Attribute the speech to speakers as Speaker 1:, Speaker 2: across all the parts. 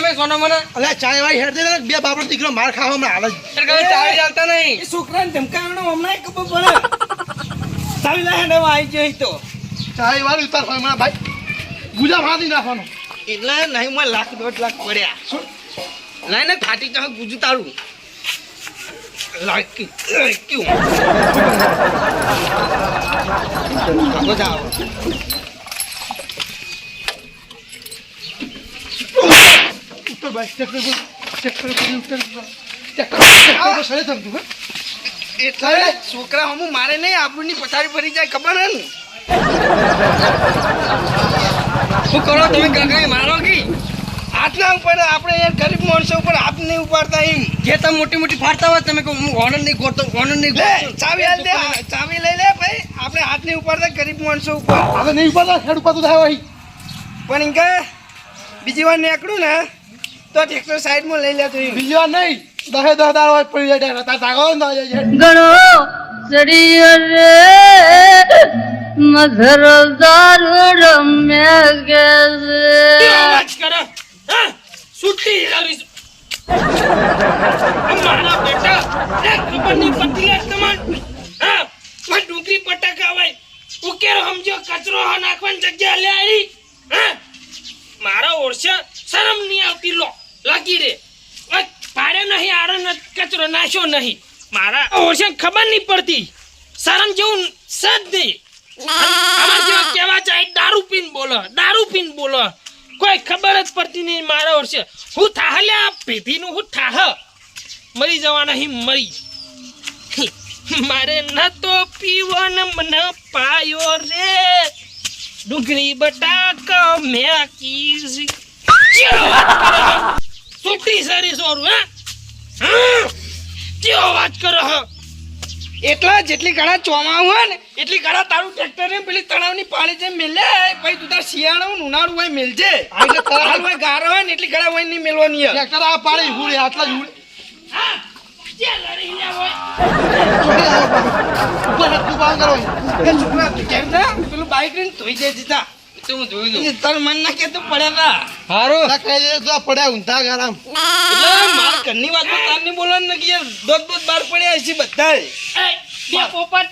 Speaker 1: તમે સોનો મને
Speaker 2: અલે ચાય વાય હેડ દે બે બાપડો દીકરો માર ખાવા હમણાં હાલ જ
Speaker 1: ચાવી ચાલતા નહીં
Speaker 3: એ છોકરાને ધમકાવવાનો હમણાં ખબર પડે ચાવી લે હેડે આવી જાય તો
Speaker 2: ચાય વાળી ઉતાર હમણાં ભાઈ ગુજા ફાડી નાખવાનો
Speaker 3: એટલે નહીં મને લાખ 1.5 લાખ પડ્યા
Speaker 2: શું
Speaker 3: નહીં ને ફાટી તો ગુજુ તારું લાકી ક્યું જાઓ
Speaker 2: ઉત્તર ભાઈ ચેક કરો ઉત્તર સરે થમતું હે
Speaker 3: એટલે છોકરા હમું મારે નહીં આપણની પથારી ફરી જાય ખબર હે ને
Speaker 1: શું કરો તમે કાકા મારો કી
Speaker 3: હાથના ઉપર આપણે યાર ગરીબ માણસો ઉપર હાથ નહીં ઉપાડતા એમ
Speaker 1: જે તમે મોટી મોટી ફાડતા હોય તમે કહો હું ઓનર નહીં ગોતો ઓનર નહીં
Speaker 3: લે ચાવી હાલ દે ચાવી લઈ લે ભાઈ આપણે હાથ નહીં ઉપાડતા ગરીબ માણસો ઉપર
Speaker 2: હવે નહીં ઉપાડતા હેડ ઉપાડતું થાય ભાઈ
Speaker 3: પણ ઇનકે બીજી વાર નીકળું ને તો ટ્રેક્ટર સાઈડમાં લઈ લેતો એમ
Speaker 2: બીજી વાર નહીં 10 દાડા હોય પડી જાય તાર તાગો ના જાય
Speaker 4: ગણો સરિય રે મધરદાર રમ્યા કે
Speaker 1: અવાજ કરો હા સુટ્ટી લાવીશ મારા બેટા એ ખબર નહીં પડતી લે તમાર હા પણ ડુંગળી પટાકા હોય ઉકેરો સમજો કચરો નાખવાની જગ્યા લે આવી હા મારા ઓરસે શરમ નહીં આવતી લો લાગી રે પાડે નહીં આરણ કચરો નાખ્યો નહીં મારા ઓરસે ખબર નહીં પડતી શરમ જેવું સદ નહીં અમાર જેવા કેવા ચાહે દારૂ પીન બોલો કોઈ ખબર જ પડતી નહીં મારા ઓરસે હું થાહ લે આ પેઢીનું હું થાહ મરી જવા નહીં મરી મારે ન તો પીવન મન પાયો રે ડુંગળી બટાકા મેં કીઝી સુટી સરી સોરું હા કેવો વાત કરો હ
Speaker 3: એટલા જેટલી ઘણા ચોમાવું હોય ને એટલી ઘણા તારું ટ્રેક્ટર ને પેલી તળાવની પાળી જેમ મેલે પછી તું તાર શિયાળું ઉનાળું હોય મેલજે
Speaker 2: એટલે
Speaker 3: હાલ હોય ગારો હોય ને એટલી ઘણા હોય નહીં મેલવાની
Speaker 2: ટ્રેક્ટર આ પાડી હુડે આટલા જ હુડે
Speaker 1: હા જે લડી લે હોય
Speaker 2: ચોરી આવો ઉપર તું બાંગ કરો
Speaker 3: એ છોકરા કેમ છે પેલું બાઈક લઈને ધોઈ જાય જીતા
Speaker 1: તો હું જોઈ લઉં
Speaker 3: તાર મન ના કે તું પડ્યા
Speaker 1: હારો
Speaker 2: ના કહી દે તો પડ્યા ઊંધા ગારામ
Speaker 3: એટલે મારા ઘરની વાત તો તાર નહીં બોલવાનું ને કે યાર દોત બહાર પડ્યા છે બધા
Speaker 1: એ બે પોપટ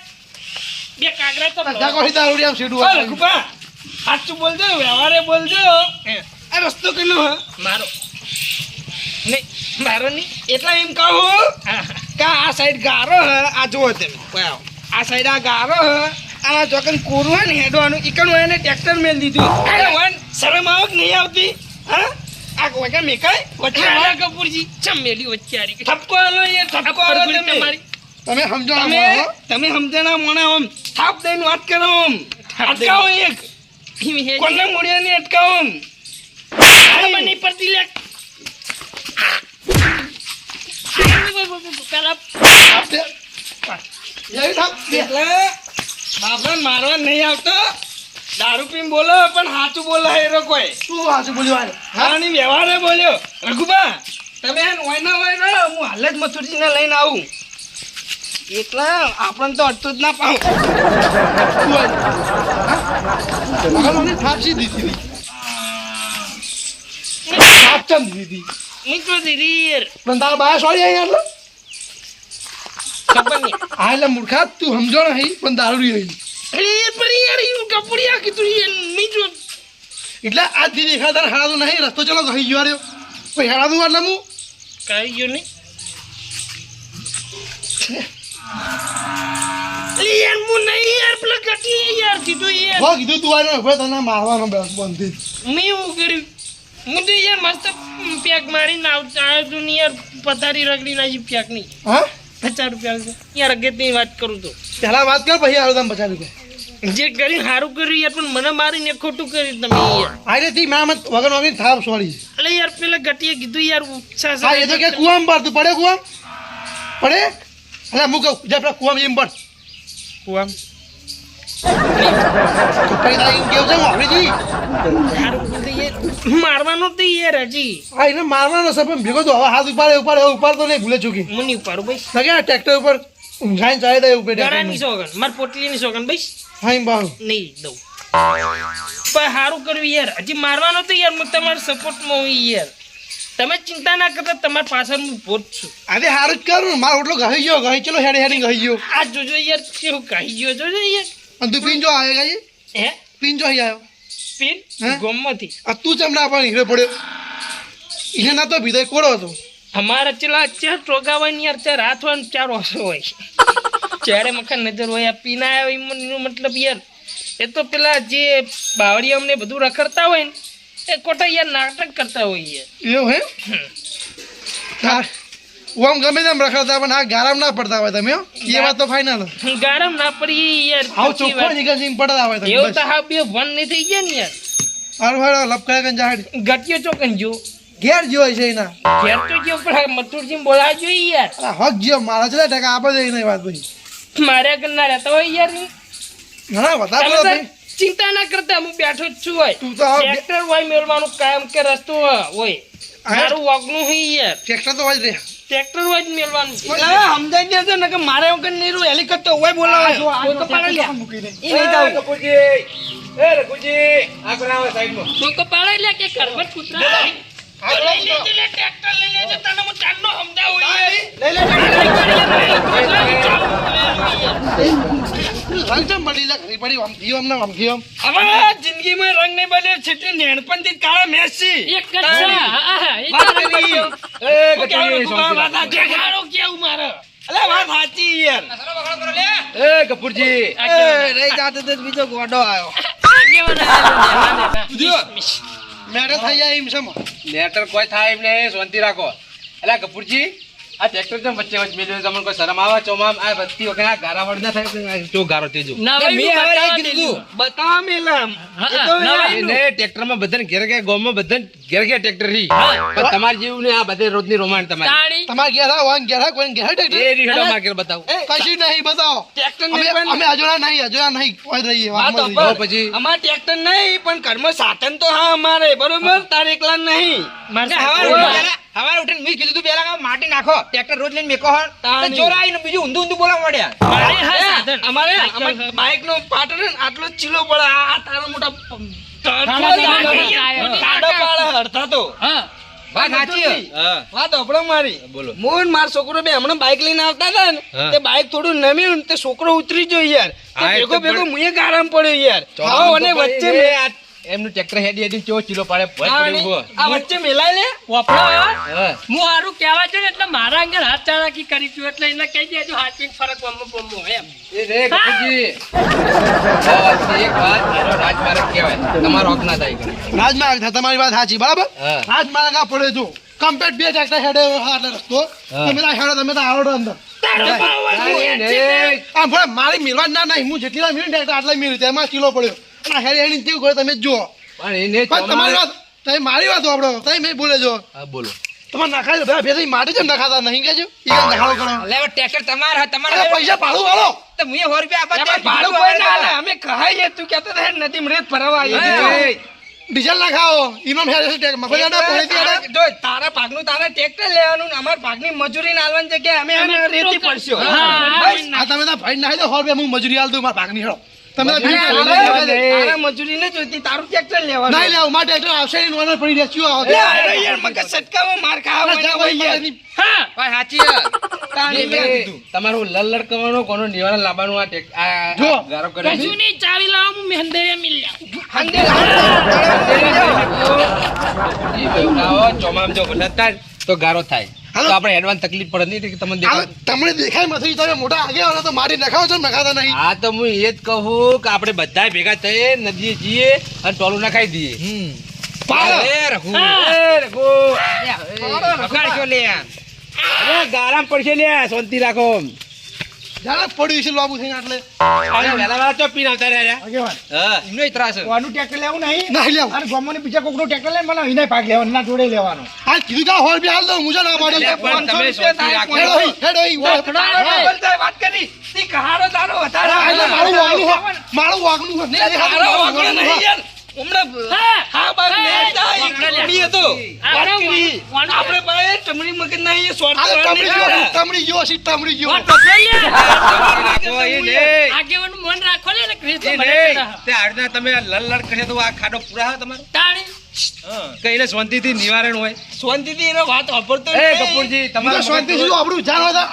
Speaker 1: બે કાગરા તો
Speaker 2: જાગો હી દારૂડી આમ સીડું
Speaker 3: ઓય કુપા સાચું બોલજો વ્યવહારે બોલજો આ રસ્તો કેનો હ
Speaker 1: મારો નહીં મારો નહીં
Speaker 3: એટલા એમ કહું કા આ સાઈડ ગારો હ આ જુઓ તમે વાવ આ સાઈડ આ ગારો હ આના ચોકન કોરું હોય ને હેડવાનું ઈકણ હોય ને ટ્રેક્ટર મેલ દીધું અરે વન શરમ આવક નહીં આવતી હા આ કોઈ મેકાય વચ્ચે
Speaker 1: રાણા કપૂરજી ચમેલી વચ્ચે આરી
Speaker 3: ઠપકો આલો એ ઠપકો આલો તમે
Speaker 1: તમારી
Speaker 2: તમે સમજો
Speaker 3: તમે સમજણા મોણે ઓમ થાપ દઈને વાત કરો ઓમ અટકાવો એક કોને મોડિયા ને અટકાવો ઓમ
Speaker 1: ખબર નહીં પડતી લે પેલા
Speaker 3: એટલે બાપા મારવા નહીં આવતો દારૂ પીને બોલો પણ સાચું બોલો હેરો કોઈ
Speaker 2: તું હાચું બોલ્યો
Speaker 3: હાની વ્યવહારે બોલ્યો રઘુબા તમે હોય ના હોય ને હું હાલ જ મથુરજીને લઈને આવું એટલે આપણને તો અડતું જ ના પાઉં
Speaker 2: મને થાપસી દીધી થાપચમ દીધી
Speaker 1: નીકળો દીદી યાર
Speaker 2: પણ તારા બાયા સોળી અહીંયા એટલે
Speaker 1: ખબર નહીં
Speaker 2: હા એટલે મૂર્ખા તું સમજો નહીં પણ દારૂડી રહી
Speaker 1: અરે પણ યાર એવું કપડિયા કીધું યાર નહીં જો
Speaker 2: એટલે આ દીદી ખાતર હાડાતું નહીં રસ્તો ચલો કહી ગયો રહ્યો કોઈ હાડાતું એટલે હું
Speaker 1: કાઈ ગયો નહીં યાર હું નહીં યાર પેલા કટી યાર કીધું યાર
Speaker 2: હો કીધું તું આને હવે તને મારવાનો બંધ થઈ
Speaker 1: મેં એવું કર્યું હું તો યાર મસ્ત પેક મારીને આવ્યો તું ને યાર પથારી રગડી નાખી પેક નહીં
Speaker 2: હા
Speaker 1: 50 રૂપિયા યાર અગત્યની વાત કરું તો
Speaker 2: પહેલા વાત કર પછી હારું તમે 50 રૂપિયા
Speaker 1: જે કરી સારું કર્યું યાર પણ મને મારીને ખોટું કર્યું તમે યાર
Speaker 2: આરે થી મેં વગર વાગી થાપ સોળી
Speaker 1: અલે યાર પેલા ગટીએ કીધું યાર ઉત્સાહ
Speaker 2: હા એ તો કે કુવામ પર તું પડે કુવામ પડે અલા મુક જે પેલા કુવામ એમ પર
Speaker 1: કુવામ
Speaker 2: પૈસા એમ કેવું છે મોહરીજી
Speaker 1: સારું કીધું યાર મારવાનો તો યાર હજી
Speaker 2: આ એને મારવાનો છે પણ ભેગો તો હવે હાથ ઉપાડતો નહીં ભૂલે ચૂકી
Speaker 1: હું નહીં ઉપાડું ભાઈ
Speaker 2: લાગે આ ટ્રેક્ટર ઉપર ઊંઘાઈને ચાલે દે ઉપર
Speaker 1: ગળાની સોગન માર પોટલીની સોગન ભાઈ
Speaker 2: હા એમ બાહુ
Speaker 1: નહીં દઉં પણ સારું કર્યું યાર હજી મારવાનો તો યાર હું તમારા સપોર્ટમાં હું યાર તમે ચિંતા ના કરતા તમારા પાછળ હું ઉભો જ છું.
Speaker 2: આજે સારું જ કરું ને મારો ઓટલો ગહી ગયો ગહી ચલો હેડી ગયો
Speaker 1: આ જોજો યાર કેવું કહી ગયો જોજો યાર.
Speaker 2: અને તું પીન જો આવ્યો ગાજી
Speaker 1: હે
Speaker 2: પીન જો અહીં આવ્યો
Speaker 1: પીન
Speaker 2: હે?
Speaker 1: ગોમમાંથી
Speaker 2: આ તું ચમડા પણ હીરો પડ્યો એને ના તો ભીધો કોડો હતો
Speaker 1: અમારા ચેલા ચાર ટોગાવાની યાર ચાર હાથ હોય ને ચાર ઓછો હોય ચારે મખા નજર હોય આ પીના આવ્યો એનો મતલબ યાર એ તો પેલા જે બાવળી અમને બધું રખડતા હોય ને એ કોટા યાર નાટક કરતા હોય યાર.
Speaker 2: એવું હે ઓમ ગમે તેમ રખડતા પણ આ ગારામ ના પડતા હોય તમે હો. એ વાત તો ફાઇનલ
Speaker 1: ગારમ ના પડી યાર
Speaker 2: આવ
Speaker 1: સાચી
Speaker 2: ચોખ્ખો
Speaker 1: વાત.
Speaker 2: નીકળ જીમ પડતા હોય તમે
Speaker 1: એવું
Speaker 2: બસ
Speaker 1: તો હા બે વન નહીં થઈ ગયા ને યાર.
Speaker 2: હારું હારું લપકાય કન જાહડ
Speaker 1: ગટિયો ચોકન જો
Speaker 2: ઘેર જોય છે એના
Speaker 1: ઘેર તો જો પણ મથુરજી બોલા જોઈએ યાર.
Speaker 2: અલા હક જીઓ મારા છે ટકા આપે છે એની વાત ભાઈ
Speaker 1: માર્યા કરનાર રહેતા હોય યાર ની.
Speaker 2: ઘણા બધા
Speaker 1: તમે
Speaker 2: બોલો
Speaker 1: તો
Speaker 2: ભાઈ
Speaker 1: ચિંતા ના કરતા હું બેઠો જ છું હોય
Speaker 2: તું તો હવે
Speaker 1: ટ્રેક્ટર હોય મેળવાનું કાયમ કે રસ્તો હોય મારું વાગનું હોય યાર
Speaker 2: ટ્રેક્ટર તો હોય જ રે
Speaker 1: ટ્રેક્ટર હોય જ મેળવાનું.
Speaker 3: સમજાઈ દેજો ને કે મારે વગર નહીં હેલિકોપ્ટર હોય બોલાવે
Speaker 1: કોઈ પાડે લ્યા.
Speaker 3: એ નહીં જાવ
Speaker 1: કોઈ કો પાડે લ્યા કે કરવટ કૂતરા લઈ લેજે લે ટ્રેક્ટર લઈ લેજે તને હું ચાંદનો સમજાવું યાર.
Speaker 2: રંગ ચમ પડી લે ઘરી પડી આમ ગયો આમ ગયો
Speaker 3: હવે જિંદગીમાં રંગ નહીં બદલે છેટલી નેણપણથી કાળા મેસી
Speaker 1: એક જ છે. હા, એ
Speaker 3: વાત
Speaker 1: તો
Speaker 3: કરી.
Speaker 1: વાત દેખાડો કેવું મારે.
Speaker 3: અલે વાત સાચી યાર રહી જાતો તો બીજો ગોડો આવ્યો
Speaker 2: મેટર થઈ જાય એમ છે
Speaker 5: લેટર કોઈ થાય એમ નહીં શાંતિ રાખો એટલે કપૂરજી આ ટ્રેક્ટર જેમ વચ્ચે વચ્ચે મેલ્યું તમને કોઈ શરમ આવે ચોમામ આ વસ્તી વખત આ ગારા વડ ના થાય જો ગારો તેજો
Speaker 1: ના
Speaker 3: મેં
Speaker 1: ભાઈ,
Speaker 3: હવે
Speaker 1: બતાવવા
Speaker 3: એ કીધું
Speaker 1: દીધું.
Speaker 3: બતાવવા મેલામ
Speaker 1: હા,
Speaker 3: એ તો
Speaker 1: ના,
Speaker 3: યાર,
Speaker 5: એને ટ્રેક્ટરમાં બધાને ઘેર ઘેર ગામમાં બધાને ઘેર ઘેર ટ્રેક્ટર રી
Speaker 1: હા.
Speaker 5: પણ તમારે જેવું ને આ બધે રોજની રોમાંચ તમારી
Speaker 1: તાળી.
Speaker 2: તમારે ઘેર આવો વાંગ ઘેર કોઈ ઘેર ટ્રેક્ટર
Speaker 5: એ રીહડો માં ઘેર બતાવો
Speaker 2: કશું નહીં બતાવો
Speaker 3: ટ્રેક્ટર
Speaker 2: અમે
Speaker 3: નહીં પણ
Speaker 2: અમે અજોડા નહીં કોઈ રહીએ
Speaker 3: વાત
Speaker 2: વાતમાં
Speaker 3: તો
Speaker 2: રહીએ.
Speaker 5: તો પછી?
Speaker 3: અમાર ટ્રેક્ટર નહીં પણ ઘરમાં સાધન તો હા અમારે બરોબર તાર એકલા નહીં
Speaker 1: મારે
Speaker 3: હવારે ઉઠીને મેં કીધું તું પેલા માટી નાખો ટ્રેક્ટર રોજ લઈને મેકો હળ
Speaker 1: તાણી.
Speaker 3: ચોરા આવીને બીજું ઊંધું ઊંધું બોલાવા મળ્યા
Speaker 1: મારે હા સાધન.
Speaker 3: અમારે
Speaker 1: સાયકલ.
Speaker 3: બાઇક નો પાટો ને આટલો જ ચીલો પડે આ તારો મોટા કાડા પાડે હડતા તો
Speaker 1: હા.
Speaker 5: વાત સાચી હે. હા
Speaker 3: વાત હોભળો મારી
Speaker 5: બોલો.
Speaker 3: હું માર છોકરો બે હમણાં બાઇક લઈને આવતા હતા ને
Speaker 5: હા.
Speaker 3: તે બાઇક થોડું નમ્યું ને તે છોકરો ઉતરી ગયો યાર તે
Speaker 5: હા, એ
Speaker 3: ભેગો
Speaker 5: તો
Speaker 3: ભેગો
Speaker 5: પણ-
Speaker 3: મુએ ગારામ પડ્યો યાર
Speaker 5: ચોમામ
Speaker 3: આવો
Speaker 5: તો
Speaker 3: અને
Speaker 5: પણ
Speaker 3: વચ્ચે
Speaker 5: એ
Speaker 3: મે-
Speaker 5: આ એમનું ટ્રેક્ટર હેડી હેડી ચો ચીલો પાડે ભોજ
Speaker 3: આ
Speaker 5: પડ્યું ઉભો.
Speaker 3: વચ્ચે મેલાય લે
Speaker 1: પોપડા.
Speaker 5: હા
Speaker 1: હું હારું કહેવા છું ને એટલે મારા અંગર હાથ ચાળાકી કરી છું એટલે એને કહી દેજો હાચીને ફરક પમો એમ.
Speaker 5: એ રે કપૂરજી બસ એક વાત આનો રાજમાર્ગ કહેવાય તમારો હક ના થાય કરે.
Speaker 2: રાજમાર્ગ થાય તમારી વાત સાચી બરાબર
Speaker 5: હા.
Speaker 2: રાજમાર્ગ આ પડે જો કમ્પ્લીટ બે ટ્રેક્ટર હેડે એટલે રસ્તો
Speaker 5: હા.
Speaker 2: તમે ના હેડો તમે તો આવડો અંદર
Speaker 5: કાંઈ નહીં.
Speaker 2: આમ ભલે મારી મિલવા ના નહીં હું જેટલી વાર મિલું ટ્રેક્ટર આટલા મિલું તેમાં કિલો પડ્યો અને હેડી હેડી કેવું કરે તમે જ જુઓ
Speaker 5: પણ એને
Speaker 2: પણ તમારી વાત તમે મારી વાત આપડો તમે મેં બોલે જો
Speaker 5: હા બોલો
Speaker 2: તમારે નાખાય બે ભેસી માટી જેમ નખાતા નહીં કેજો ઈ કેમ નખાડો કરો
Speaker 3: લે ટ્રેક્ટર તમાર
Speaker 2: અરે પૈસા પાડું વાળો
Speaker 3: તો મુએ 100 રૂપિયા આપા
Speaker 1: ભાડું
Speaker 3: ભાડું
Speaker 1: કોઈ
Speaker 3: કોઈ
Speaker 1: ના
Speaker 3: ના અમે કહાઈએ તું કહેતો તો નદી મરેત ફરવા આવી
Speaker 5: એ,
Speaker 2: ડીઝલ નાખાવો ઇનામ હેડે છે ટેક મફત ના પોલીથી હેડે
Speaker 3: જો તારા ભાગનું તારા ટ્રેક્ટર લેવાનું ને અમાર ભાગની મજૂરી નાલવાની જગ્યાએ અમે એને રેતી પડશો
Speaker 1: હા,
Speaker 3: બસ.
Speaker 2: આ તમે તો ભાઈ નાખી દો 100 રૂપિયા હું મજૂરી આલ દઉં મારા ભાગની હેડો તમે તો
Speaker 5: મજૂરી
Speaker 2: ભીડ
Speaker 5: આલે.
Speaker 2: કરો.
Speaker 3: તારા મજૂરી ને જોઈતી તારું ટ્રેક્ટર લેવાનું
Speaker 2: નહીં લેવું મારે ટ્રેક્ટર આવશે નહીં નોનર પડી રહ્યા શું
Speaker 3: લે,
Speaker 2: આવે
Speaker 3: અરે યાર મગજ સટકાવો માર ખાવા મને હોય યાર
Speaker 1: હા.
Speaker 5: વાત સાચી હે.
Speaker 3: તાણી મેં કીધું.
Speaker 5: તમારું લડ કરવાનો કોનો નિવારણ લાવવાનું આ
Speaker 2: જો.
Speaker 5: ગારો કરે છે.
Speaker 1: કશું નહીં ચાવી લાવો હું મેંદે મિલ
Speaker 3: હંદે
Speaker 5: ઈ બેવડાઓ ચોમામ જો વરસાદ થાય તો ગારો થાય
Speaker 2: હાલો.
Speaker 5: તો આપણે એડવાન્સ તકલીફ પડે નહીં કે તમને
Speaker 2: આ
Speaker 5: દેખાય.
Speaker 2: તમને દેખાય નથી તમે મોટા આગેવાનો તો મારી નખાવો છો ને નખાતા નહીં
Speaker 5: હા તો હું એ જ કહું કે આપણે બધા ભેગા થઈએ નદીએ જઈએ અને ટોલું નખાઈ દઈએ
Speaker 2: પાડો.
Speaker 5: એ રઘુ
Speaker 1: હા.
Speaker 5: એ રઘુ
Speaker 3: વગાડશો લે
Speaker 5: અરે ગારામ પડશે લે શાંતિ રાખો
Speaker 2: જ્યારે પડ્યું છે લાંબુ થઈને એટલે
Speaker 5: અરે વેલા વેલા ચો પીને આવતા રહ્યા
Speaker 2: આગેવાન
Speaker 5: હા
Speaker 3: એમનો ત્રાસ
Speaker 6: વાનું ટ્રેક્ટર લેવું નહીં
Speaker 2: નહીં લેવું
Speaker 6: અને ગમોને બીજા કોકનું ટ્રેક્ટર લઈને મને અહીંના ભાગ લેવાનો ના જોડે લેવાનો
Speaker 2: આ કીધું કા 100 રૂપિયા હાલ દઉં મુજે ના પાડો
Speaker 5: એટલે પણ તમે શાંતિ રાખો
Speaker 2: હેડો ઈ, હેડો ઈ, વો.
Speaker 3: વાત કરી તી કહાડો તારો વધારે
Speaker 2: આ એટલે મારું વાગલું હો, મારું વાગલું હો. નહીં, નહીં,
Speaker 3: તારો
Speaker 2: મારું
Speaker 3: વાગડો
Speaker 2: વાગલું હો.
Speaker 3: નહીં યાર હમણાં હા બસ ને જાય ટમડી હતો વાત કરી આપણે ભાઈ ટમડી મગજ ના એ શોર્ટ
Speaker 2: આ તો
Speaker 3: કરવાની
Speaker 2: ટમડી ગયો છે, ટમડી ગયો.
Speaker 5: રાખો એ નહીં
Speaker 1: આગેવાનું મન રાખો ને
Speaker 5: એ નહીં તે આડના તમે લડ લડ કરે તો આ ખાડો પૂરા હે તમારો
Speaker 1: તાણી
Speaker 5: કઈને શાંતિથી નિવારણ હોય.
Speaker 3: શાંતિથી એનો વાત વાપરતો
Speaker 5: એ કપૂરજી
Speaker 2: હું તો
Speaker 5: તમારા
Speaker 2: શાંતિથી છું, આપણું જાણ હોય તો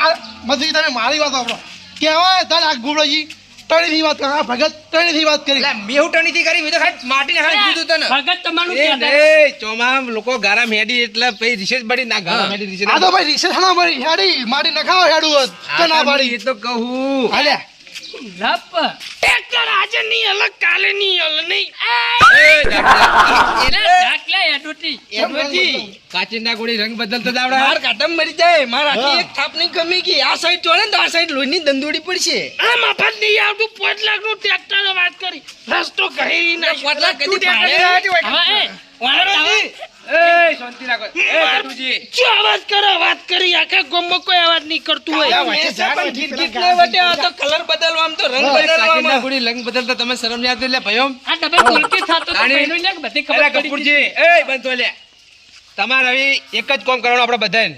Speaker 2: મધી તમે મારી વાત આપણો કહેવાય તારે આ ગુબળાજી ટણીથી વાત કરે, આ ભગત ટણીથી વાત કરી.
Speaker 5: એટલે મેહુ ટણીથી કરી મેં તો ખાલી માટીને હાથ દીધું તને.
Speaker 1: ભગત તમારું
Speaker 5: એ
Speaker 1: કહેતા.
Speaker 5: નહીં, ચોમામ લોકો ગારા મેડી એટલે પછી રિસેસ બડી ના ગારા મેડી રિસેસ.
Speaker 2: આ તો ભાઈ રિસેસ ના મળી હેડી માટી નખાવો હેડું હોત તો ના પાડી.
Speaker 5: એ તો કહું.
Speaker 2: હાલ્યા
Speaker 1: લપ. ટ્રેક્ટર આજે નહીં અલગ કાલે નહીં અલગ નહીં.
Speaker 5: એ ડાકલા.
Speaker 1: એટલે ડાકલા એડોટી.
Speaker 3: એડવર્ટી
Speaker 5: કાચિંડા ગોળી રંગ બદલતો જ આવડે.
Speaker 3: માર કાટમ મરી જાય માર આખી એક થાપ નહીં ગમી ગઈ આ સાઈડ જોડે ને તો આ સાઈડ લોહીની દંદોડી પડશે
Speaker 1: આ મફત નહીં આવતું 5 લાખનું ટ્રેક્ટર વાત કરી રસ્તો કહી ના
Speaker 3: 5 લાખ કદી
Speaker 1: હવે એ વાળાજી,
Speaker 5: એ શાંતિ રાખો. એ કટુજી.
Speaker 1: શું અવાજ કરો વાત કરી આખા ગામમાં કોઈ અવાજ નહીં કરતું હોય
Speaker 3: કલર બદલવા આમ તો રંગ
Speaker 5: કાચિંડા
Speaker 3: બદલવા
Speaker 5: ગોળી રંગ બદલતા તમે શરમ નહીં આવતી એટલે ભયો.
Speaker 1: આ ડબલ બોલકી થતો તો
Speaker 5: તાણી.
Speaker 1: પહેલું ને બધી
Speaker 5: અરે
Speaker 1: ખબર પડી
Speaker 5: કપૂરજી, એ બંધ તો લે. તમારે હવે એક જ કામ કરવાનું આપણે બધાને.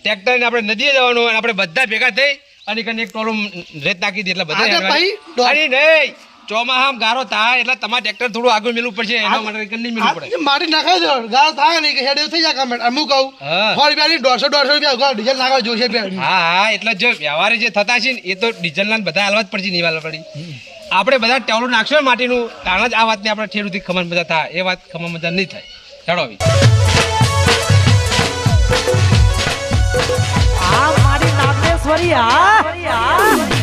Speaker 5: ટ્રેક્ટરને આપણે નદીએ જવાનું અને આપણે બધા ભેગા થઈ અને કને એક ટોલું રેત નાખી દે એટલે બધા
Speaker 2: આગળ
Speaker 5: હેડવાનું.
Speaker 2: ભાઈ, દોડ.
Speaker 5: અરે નહીં, ચોમાહામાં ગારો થાય એટલે તમારે ટ્રેક્ટર થોડું આગળ મેલવું પડશે એના માટે કંઈ નહીં મેલવું પડે.
Speaker 2: આ માટી નખાવી દો ગાળ થાય ને કે હેડ થઈ જાય કમેન્ટ અમુક કહું
Speaker 5: હા.
Speaker 2: 100 રૂપિયાની 150 રૂપિયા ડીઝલ નાખવા જોશે પેલી.
Speaker 5: હા હા, એટલે જો વ્યવહારે જે થતા છે ને એ તો ડીઝલના બધા હાલવા જ પડશે નિવાલ પડી. આપણે બધા ટેવલું નાખશું ને માટીનું કારણ જ આ વાતને આપણે ઠેરથી ખમણ મજા થાય એ વાત ખમણ મજા નહીં થાય. ચાલો આવી
Speaker 7: આ મારી નાગેશ્વરી આ